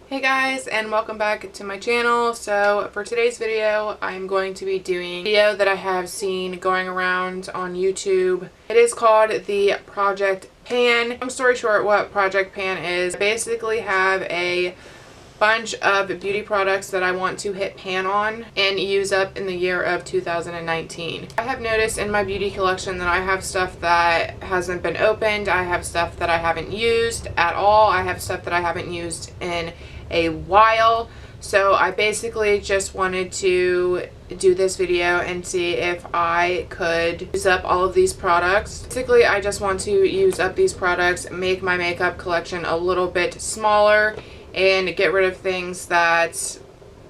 Hey guys, and welcome back to my channel. So for today's video, I'm going to be doing a video that I have seen going around on YouTube. It is called the Project Pan. Long story short, what Project Pan is, I basically have a bunch of beauty products that I want to hit pan on and use up in the year of 2019. I have noticed in my beauty collection that I have stuff that hasn't been opened, I have stuff that I haven't used at all, I have stuff that I haven't used in a while. So I basically just wanted to do this video and see if I could use up all of these products. Basically, I just want to use up these products, make my makeup collection a little bit smaller, and get rid of things that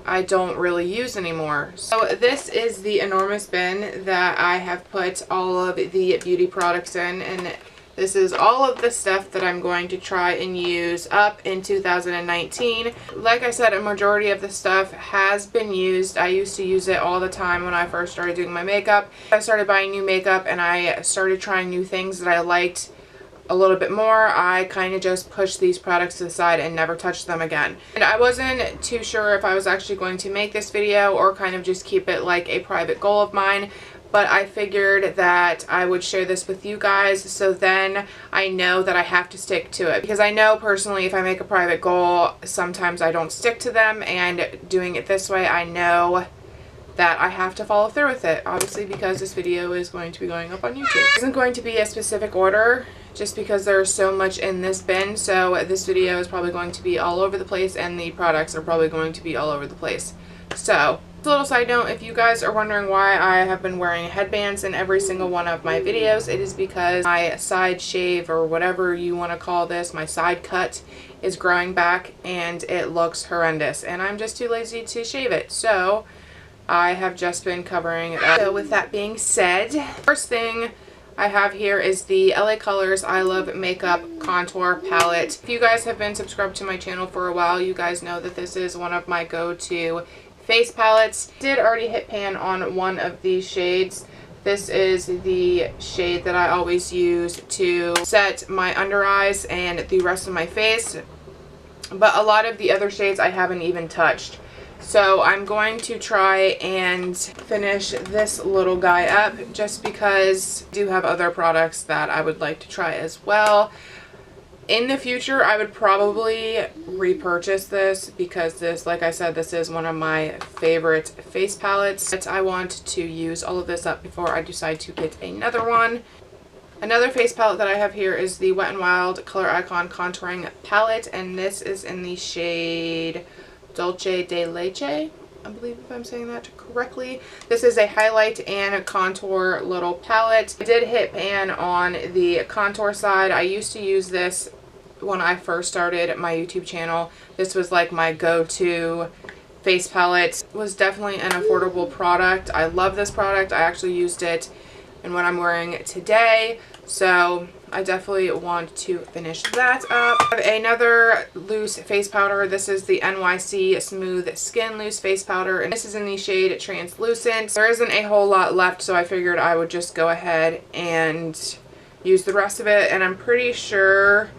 I don't really use anymore. So this is the enormous bin that I have put all of the beauty products in, and this is all of the stuff that I'm going to try and use up in 2019. Like I said, a majority of the stuff has been used. I used to use it all the time when I first started doing my makeup. I started buying new makeup and I started trying new things that I liked a little bit more. I kind of just pushed these products to the side and never touched them again. And I wasn't too sure if I was actually going to make this video or kind of just keep it like a private goal of mine. But I figured that I would share this with you guys, so then I know that I have to stick to it. Because I know personally if I make a private goal, sometimes I don't stick to them, and doing it this way, I know that I have to follow through with it. Obviously, because this video is going to be going up on YouTube. It isn't going to be a specific order, just because there's so much in this bin, so this video is probably going to be all over the place, and the products are probably going to be all over the place. So, a little side note, if you guys are wondering why I have been wearing headbands in every single one of my videos, it is because my side shave, or whatever you want to call this, my side cut is growing back and it looks horrendous, and I'm just too lazy to shave it, so I have just been covering it up. So with that being said, first thing I have here is the LA Colors I Love Makeup Contour Palette. If you guys have been subscribed to my channel for a while, you guys know that this is one of my go-to face palettes. I did already hit pan on one of these shades. This is the shade that I always use to set my under eyes and the rest of my face, but a lot of the other shades I haven't even touched. So I'm going to try and finish this little guy up, just because I do have other products that I would like to try as well. In the future, I would probably repurchase this, because this, like I said, this is one of my favorite face palettes. But I want to use all of this up before I decide to get another one. Another face palette that I have here is the Wet n Wild Color Icon Contouring Palette, and this is in the shade Dulce de Leche, I believe, if I'm saying that correctly. This is a highlight and contour little palette. I did hit pan on the contour side. I used to use this when I first started my YouTube channel. This was like my go-to face palette. It was definitely an affordable product. I love this product. I actually used it in what I'm wearing today, so I definitely want to finish that up. I have another loose face powder. This is the NYC Smooth Skin Loose Face Powder, and this is in the shade Translucent. There isn't a whole lot left, so I figured I would just go ahead and use the rest of it, and I'm pretty sure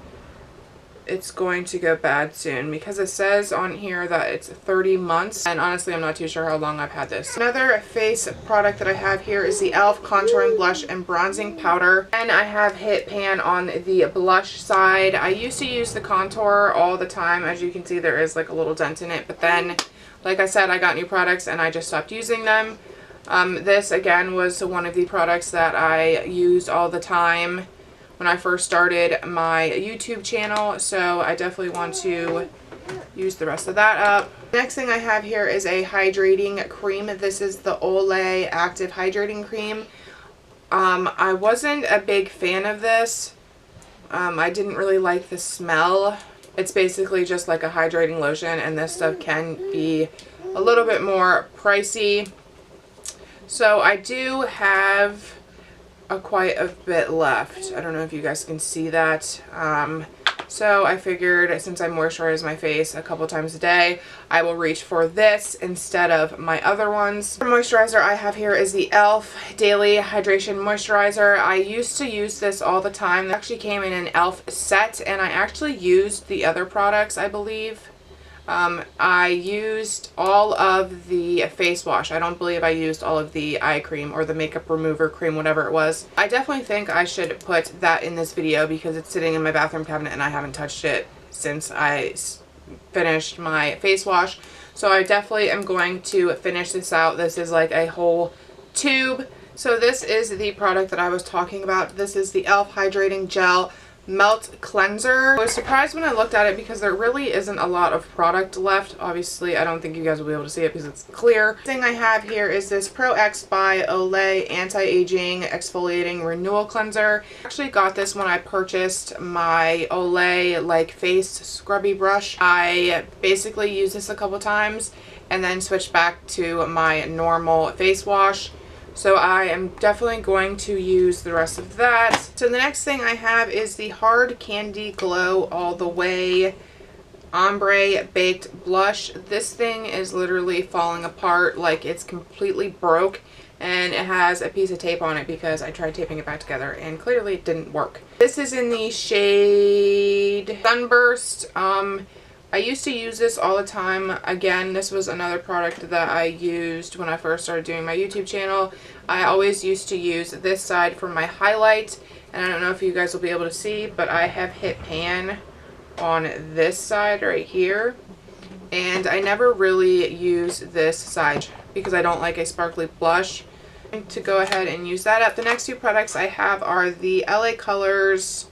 it's going to go bad soon, because it says on here that it's 30 months, and honestly I'm not too sure how long I've had this. Another face product that I have here is the e.l.f. Contouring Blush and Bronzing Powder, and I have hit pan on the blush side. I used to use the contour all the time. As you can see, there is like a little dent in it, but then, like I said, I got new products and I just stopped using them. This again was one of the products that I used all the time when I first started my YouTube channel, so I definitely want to use the rest of that up. Next thing I have here is a hydrating cream. This is the Olay Active Hydrating Cream. I wasn't a big fan of this. I didn't really like the smell. It's basically just like a hydrating lotion, and this stuff can be a little bit more pricey. So I do have quite a bit left. I don't know if you guys can see that. So I figured, since I moisturize my face a couple times a day, I will reach for this instead of my other ones. The moisturizer I have here is the e.l.f. Daily Hydration Moisturizer. I used to use this all the time. It actually came in an e.l.f. set, and I actually used the other products, I believe. I used all of the face wash. I don't believe I used all of the eye cream or the makeup remover cream, whatever it was. I definitely think I should put that in this video because it's sitting in my bathroom cabinet and I haven't touched it since I finished my face wash. So I definitely am going to finish this out. This is like a whole tube. So this is the product that I was talking about. This is the e.l.f. Hydrating Gel Melt Cleanser. I was surprised when I looked at it because there really isn't a lot of product left. Obviously, I don't think you guys will be able to see it because it's clear. The thing I have here is this Pro X by Olay Anti-Aging Exfoliating Renewal Cleanser. I actually got this when I purchased my Olay like face scrubby brush. I basically used this a couple times and then switched back to my normal face wash. So I am definitely going to use the rest of that. So the next thing I have is the Hard Candy Glow All the Way Ombre Baked Blush. This thing is literally falling apart, like it's completely broke, and it has a piece of tape on it because I tried taping it back together and clearly it didn't work. This is in the shade Sunburst. I used to use this all the time. Again, this was another product that I used when I first started doing my YouTube channel. I always used to use this side for my highlight, and I don't know if you guys will be able to see, but I have hit pan on this side right here, and I never really use this side because I don't like a sparkly blush. I'm going to go ahead and use that up. The next two products I have are the LA Colors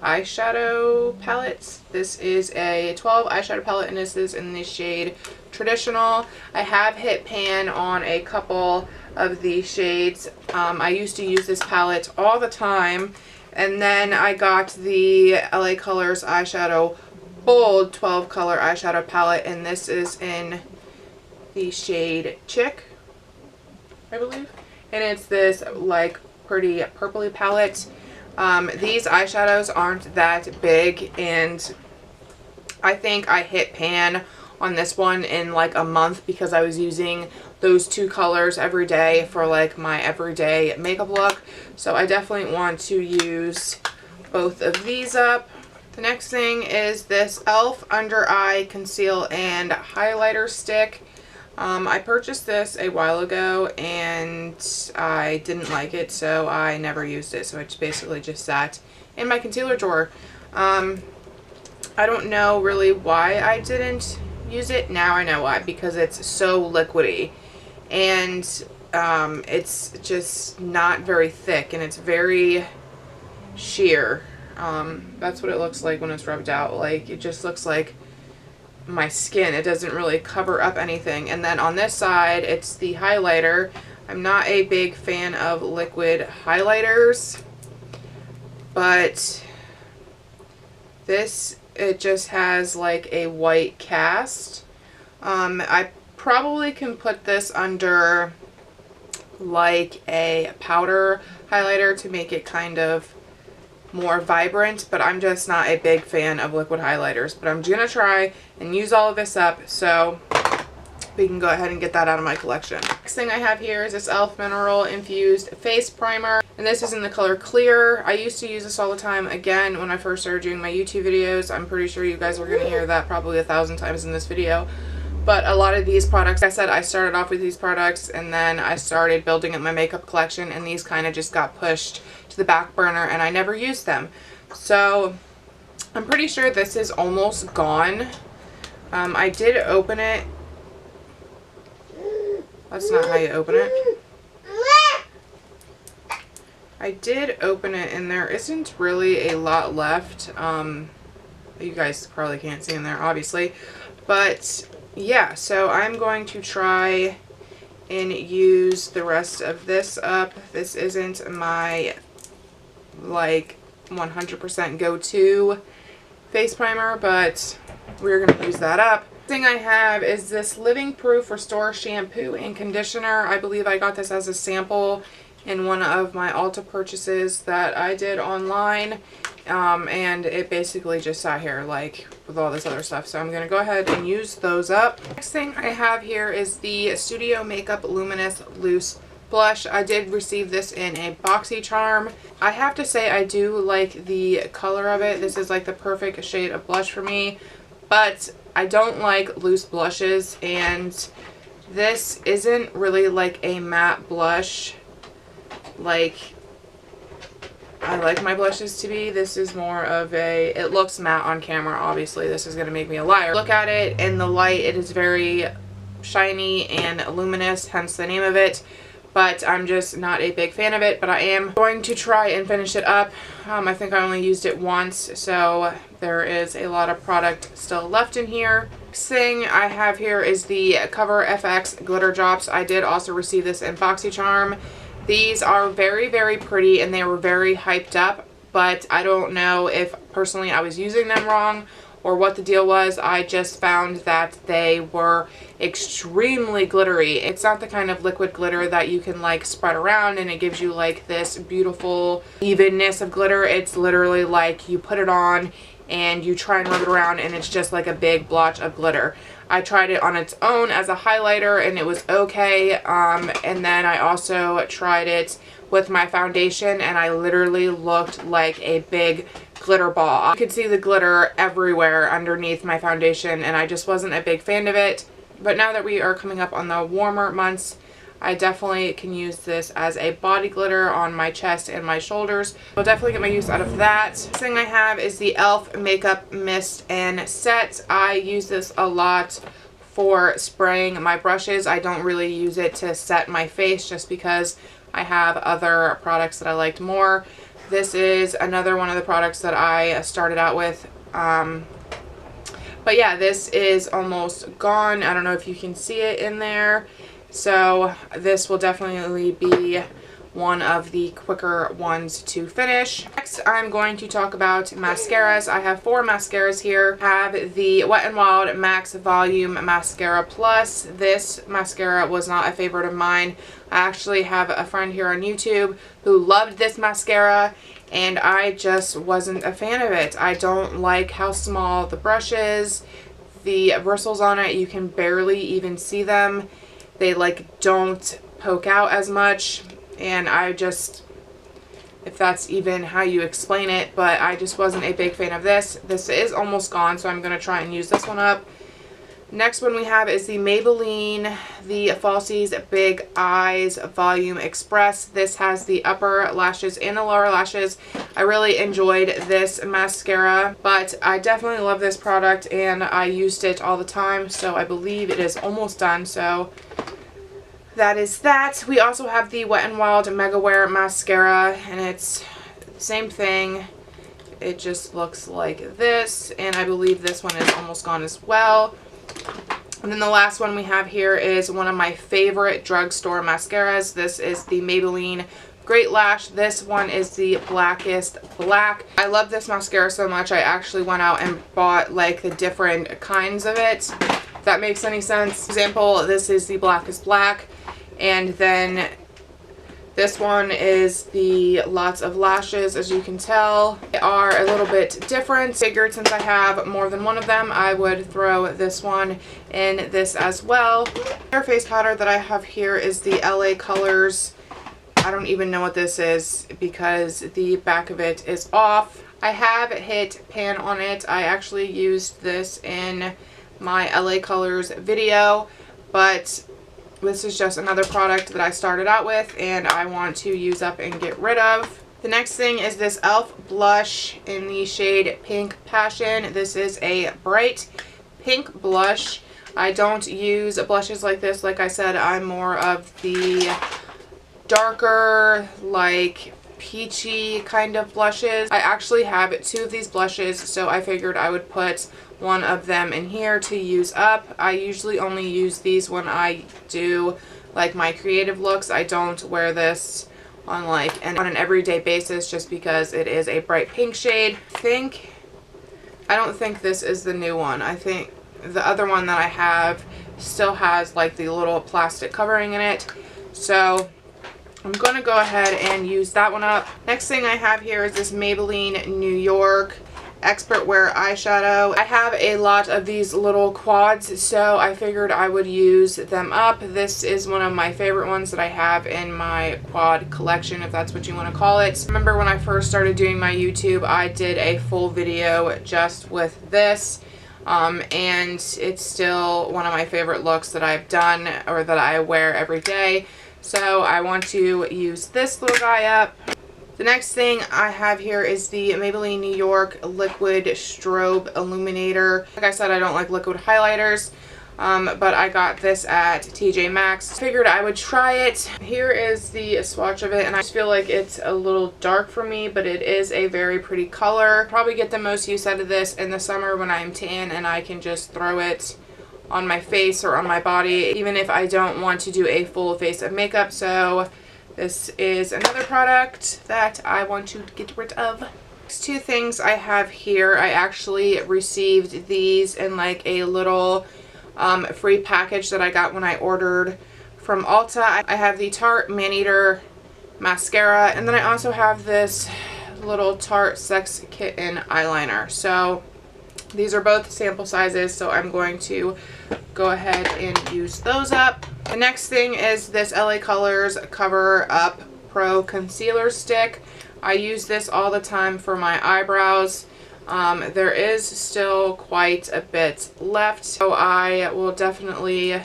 eyeshadow palettes. This is a 12 eyeshadow palette and this is in the shade Traditional. I have hit pan on a couple of these shades. I used to use this palette all the time, and then I got the LA Colors eyeshadow bold 12 color eyeshadow palette, and this is in the shade Chic, I believe, and it's this like pretty purpley palette. These eyeshadows aren't that big, and I think I hit pan on this one in like a month because I was using those two colors every day for like my everyday makeup look. So I definitely want to use both of these up. The next thing is this e.l.f. Under Eye Conceal and Highlighter Stick. I purchased this a while ago and I didn't like it, so I never used it. So it's basically just sat in my concealer drawer. I don't know really why I didn't use it. Now I know why, because it's so liquidy and it's just not very thick and it's very sheer. That's what it looks like when it's rubbed out. Like, it just looks like my skin. It doesn't really cover up anything. And then on this side, it's the highlighter. I'm not a big fan of liquid highlighters, but this, it just has like a white cast. I probably can put this under like a powder highlighter to make it kind of more vibrant, but I'm just not a big fan of liquid highlighters. But I'm gonna try and use all of this up so we can go ahead and get that out of my collection. Next thing I have here is this e.l.f. Mineral Infused Face Primer, and this is in the color Clear. I used to use this all the time, again, when I first started doing my YouTube videos. I'm pretty sure you guys are gonna hear that probably 1,000 times in this video. But a lot of these products, like I said, I started off with these products and then I started building up my makeup collection, and these kind of just got pushed to the back burner and I never used them. So I'm pretty sure this is almost gone. I did open it. That's not how you open it. I did open it and there isn't really a lot left. You guys probably can't see in there, obviously. But yeah, so I'm going to try and use the rest of this up. This isn't my like 100% go-to face primer, but we're going to use that up. The thing I have is this Living Proof Restore shampoo and conditioner. I believe I got this as a sample in one of my Ulta purchases that I did online, and it basically just sat here like with all this other stuff, so I'm going to go ahead and use those up. Next thing I have here is the Studio Makeup Luminous Loose Blush. I did receive this in a boxy charm. I have to say I do like the color of it. This is like the perfect shade of blush for me, but I don't like loose blushes, and this isn't really like a matte blush like I like my blushes to be. This is more of a, it looks matte on camera, obviously. This is going to make me a liar. Look at it in the light. It is very shiny and luminous, hence the name of it. But I'm just not a big fan of it. But I am going to try and finish it up. I think I only used it once, so there is a lot of product still left in here. Next thing I have here is the Cover FX Glitter Drops. I did also receive this in BoxyCharm. These are very, very pretty, and they were very hyped up, but I don't know if personally I was using them wrong or what the deal was. I just found that they were extremely glittery. It's not the kind of liquid glitter that you can like spread around and it gives you like this beautiful evenness of glitter. It's literally like you put it on and you try and rub it around and it's just like a big blotch of glitter. I tried it on its own as a highlighter and it was okay, and then I also tried it with my foundation and I literally looked like a big glitter ball. You could see the glitter everywhere underneath my foundation and I just wasn't a big fan of it. But now that we are coming up on the warmer months, I definitely can use this as a body glitter on my chest and my shoulders. I'll definitely get my use out of that. Next thing I have is the e.l.f. Makeup Mist and Set. I use this a lot for spraying my brushes. I don't really use it to set my face just because I have other products that I liked more. This is another one of the products that I started out with. But yeah, this is almost gone. I don't know if you can see it in there. So this will definitely be one of the quicker ones to finish. Next, I'm going to talk about mascaras. I have 4 mascaras here. I have the Wet n Wild Max Volume Mascara Plus. This mascara was not a favorite of mine. I actually have a friend here on YouTube who loved this mascara and I just wasn't a fan of it. I don't like how small the brush is. The bristles on it, you can barely even see them. They like don't poke out as much, and I just, if that's even how you explain it, but I just wasn't a big fan of this. This is almost gone, so I'm going to try and use this one up. Next one we have is the Maybelline, the Falsies Big Eyes Volume Express. This has the upper lashes and the lower lashes. I really enjoyed this mascara, but I definitely love this product and I used it all the time, so I believe it is almost done, so that is that. We also have the Wet n Wild Mega Wear Mascara, and it's the same thing. It just looks like this, and I believe this one is almost gone as well. And then the last one we have here is one of my favorite drugstore mascaras. This is the Maybelline Great Lash. This one is the Blackest Black. I love this mascara so much I actually went out and bought like the different kinds of it, if that makes any sense. For example, this is the Blackest Black, and then this one is the Lots of Lashes. As you can tell, they are a little bit different. Figured since I have more than one of them, I would throw this one in this as well. The face powder that I have here is the LA Colors. I don't even know what this is because the back of it is off. I have hit pan on it. I actually used this in my LA Colors video, but this is just another product that I started out with and I want to use up and get rid of. The next thing is this e.l.f. blush in the shade Pink Passion. This is a bright pink blush. I don't use blushes like this. Like I said, I'm more of the darker, like peachy kind of blushes. I actually have 2 of these blushes, so I figured I would put one of them in here to use up. I usually only use these when I do like my creative looks. I don't wear this on like on an everyday basis just because it is a bright pink shade. I don't think this is the new one. I think the other one that I have still has like the little plastic covering in it, so I'm going to go ahead and use that one up. Next thing I have here is this Maybelline New York Expert Wear Eyeshadow. I have a lot of these little quads, so I figured I would use them up. This is one of my favorite ones that I have in my quad collection, if that's what you want to call it. Remember when I first started doing my YouTube, I did a full video just with this. and it's still one of my favorite looks that I've done or that I wear every day. So I want to use this little guy up. The next thing I have here is the Maybelline New York Liquid Strobe Illuminator. Like I said, I don't like liquid highlighters, but I got this at TJ Maxx. Figured I would try it. Here is the swatch of it, and I just feel like it's a little dark for me, but it is a very pretty color. Probably get the most use out of this in the summer when I'm tan and I can just throw it on my face or on my body, even if I don't want to do a full face of makeup. So this is another product that I want to get rid of. Next two things I have here, I actually received these in like a little free package that I got when I ordered from Ulta. I have the Tarte Maneater mascara, and then I also have this little Tarte Sex Kitten eyeliner. So these are both sample sizes, so I'm going to go ahead and use those up. The next thing is this LA Colors Cover Up Pro Concealer Stick. I use this all the time for my eyebrows. There is still quite a bit left, so I will definitely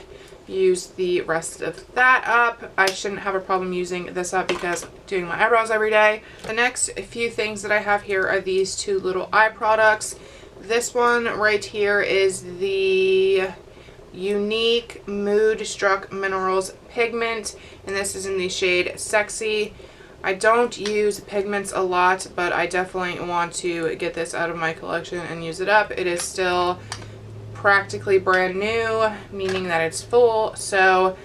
use the rest of that up. I shouldn't have a problem using this up because I'm doing my eyebrows every day. The next few things that I have here are these two little eye products. This one right here is the Unique Mood Struck Minerals Pigment, and this is in the shade Sexy. I don't use pigments a lot, but I definitely want to get this out of my collection and use it up. It is still practically brand new, meaning that it's full. So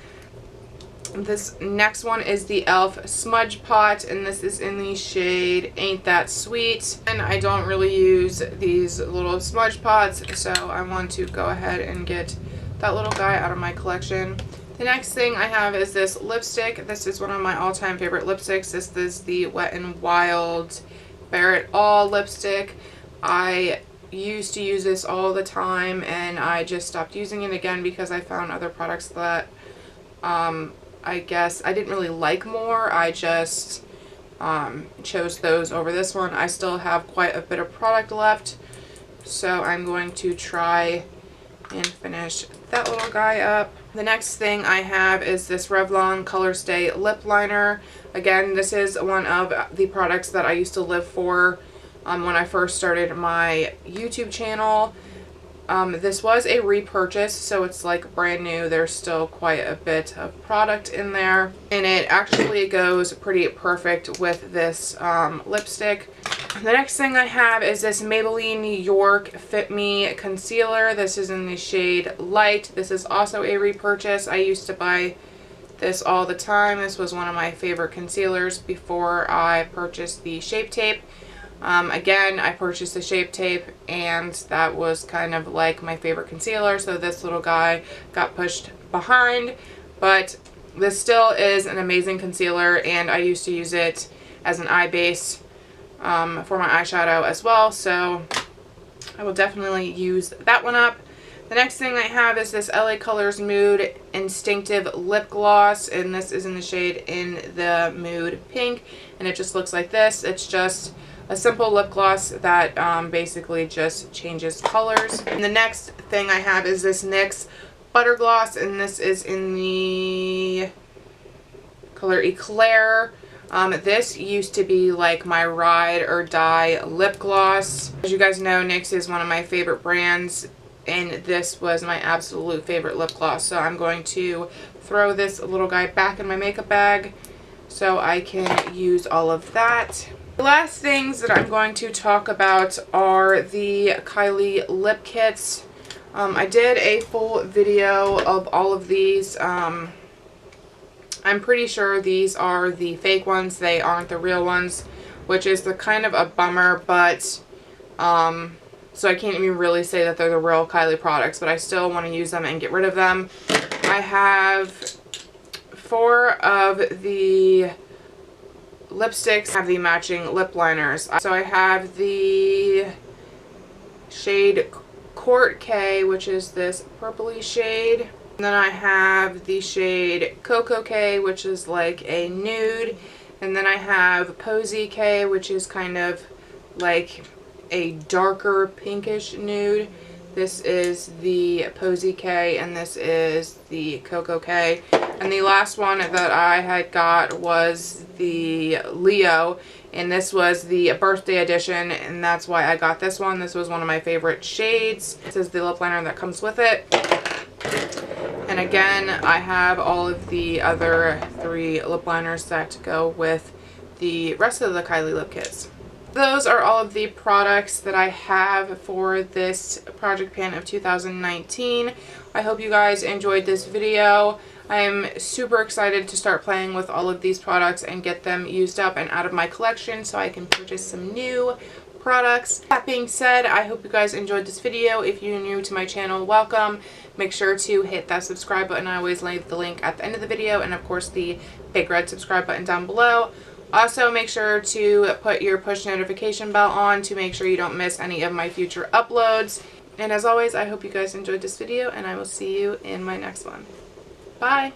this next one is the e.l.f. Smudge Pot, and this is in the shade Ain't That Sweet. And I don't really use these little smudge pots, so I want to go ahead and get that little guy out of my collection. The next thing I have is this lipstick. This is one of my all-time favorite lipsticks. This is the Wet n Wild Bare It All lipstick. I used to use this all the time, and I just stopped using it again because I found other products that I guess I didn't really like more. I just chose those over this one. I still have quite a bit of product left, so I'm going to try and finish that little guy up. The next thing I have is this Revlon Color Stay Lip Liner. Again, this is one of the products that I used to live for when I first started my YouTube channel. This was a repurchase, so it's like brand new. There's still quite a bit of product in there, and it actually goes pretty perfect with this lipstick. The next thing I have is this Maybelline New York Fit Me Concealer. This is in the shade Light. This is also a repurchase. I used to buy this all the time. This was one of my favorite concealers before I purchased the Shape Tape. Again, I purchased the Shape Tape, and that was kind of like my favorite concealer, so this little guy got pushed behind, but this still is an amazing concealer, and I used to use it as an eye base for my eyeshadow as well, so I will definitely use that one up. The next thing I have is this LA Colors Mood Instinctive Lip Gloss, and this is in the shade In the Mood Pink, and it just looks like this. It's just a simple lip gloss that basically just changes colors. And the next thing I have is this NYX Butter Gloss, and this is in the color Eclair. This used to be like my ride or die lip gloss. As you guys know, NYX is one of my favorite brands, and this was my absolute favorite lip gloss. So I'm going to throw this little guy back in my makeup bag so I can use all of that. The last things that I'm going to talk about are the Kylie lip kits. I did a full video of all of these. I'm pretty sure these are the fake ones. They aren't the real ones, which is the kind of a bummer, but so I can't even really say that they're the real Kylie products, but I still want to use them and get rid of them. I have 4 of the lipsticks, have the matching lip liners. So I have the shade Court K, which is this purpley shade. And then I have the shade Cocoa K, which is like a nude. And then I have Posy K, which is kind of like a darker pinkish nude. This is the Posy K, and this is the Cocoa K. And the last one that I had got was the Leo, and this was the birthday edition, and that's why I got this one. This was one of my favorite shades. This is the lip liner that comes with it. And again, I have all of the other 3 lip liners that go with the rest of the Kylie lip kits. Those are all of the products that I have for this project pan of 2019. I hope you guys enjoyed this video. I am super excited to start playing with all of these products and get them used up and out of my collection so I can purchase some new products. That being said, I hope you guys enjoyed this video. If you're new to my channel, welcome. Make sure to hit that subscribe button. I always leave the link at the end of the video, and of course the big red subscribe button down below. Also, make sure to put your push notification bell on to make sure you don't miss any of my future uploads. And as always, I hope you guys enjoyed this video, and I will see you in my next one. Bye!